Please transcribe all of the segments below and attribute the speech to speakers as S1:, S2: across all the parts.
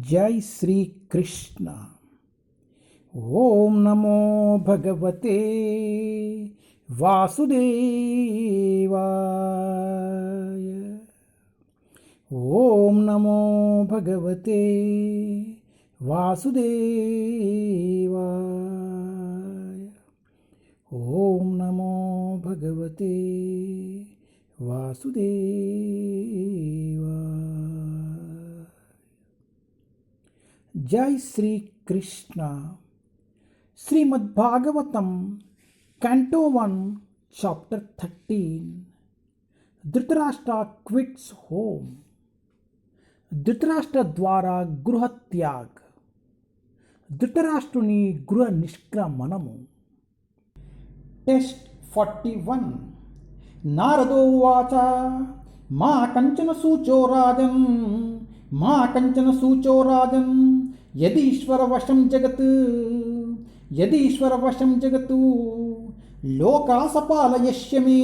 S1: जय श्री कृष्ण। ओम नमो भगवते वासुदेवाय। ओम नमो भगवते वासुदेवाय। ओम नमो भगवते वासुदेवाय। जय Shri Krishna. Shrimad Bhagavatam canto 1 chapter 13। Dhritarashtra quits home. Dhritarashtra द्वारा गृह त्याग। धृतराष्ट्रुनि गृह निष्क्रमणము। टेस्ट 41। नारदो उवाच मा कंचन सूचो राजन् मा कंचन सूचो राजन् यदीश्वर वशं जगत् यदीश्वर वशं जगतु लोकासपालयस्य मे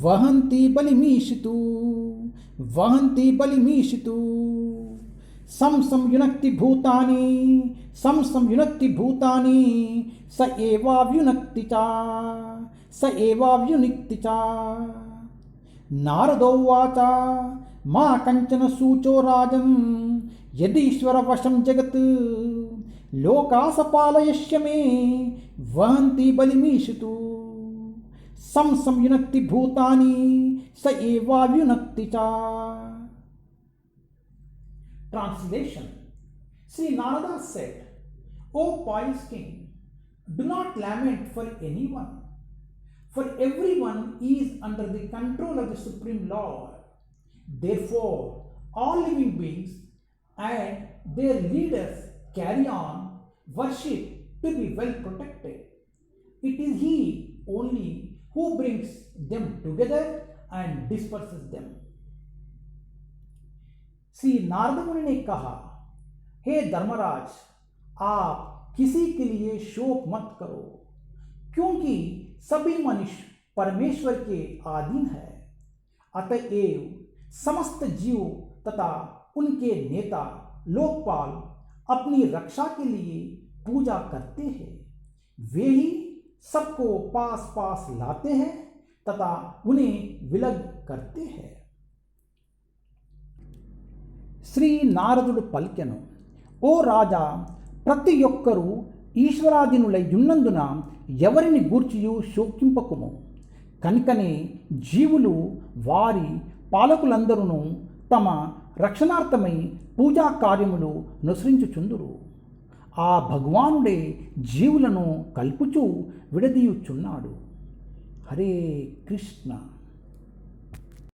S1: वहन्ति बलिमीशितु सं युनक्ति भूतानि स एवाव्युनिक्ति च नारदो उवाच मा कंचन सूचो राजन् यदीश्वर वशं जगत् लोकासपालयस्य मे वहन्ति बलिमीशितु सं युनक्ति भूतानि स एवाव्युनक्ति च। Translation. Sri Narada said, O pious king, do not lament for anyone, for everyone is under the control of the Supreme Lord. Therefore, all living beings and their leaders carry on worship to be well protected. It is He only who brings them together and disperses them. Shri Narad मुनि ने कहा, हे धर्मराज, आप किसी के लिए शोक मत करो, क्योंकि सभी मनुष्य परमेश्वर के अधीन है। अतएव समस्त जीव तथा उनके नेता लोकपाल अपनी रक्षा के लिए पूजा करते हैं। वे ही सबको पास पास लाते हैं तथा उन्हें विलग करते हैं। శ్రీ నారదుడు పలికెను, ఓ రాజా, ప్రతి ఒక్కరూ ఈశ్వరాధీనులై ఉన్నందున ఎవరిని గూర్చియు శోకింపకుము. కనుకనే జీవులు వారి పాలకులందరూ తమ రక్షణార్థమై పూజా కార్యములు నుసరించుచుందురు. ఆ భగవానుడే జీవులను కల్పుచూ విడదీయుచున్నాడు. హరే కృష్ణ.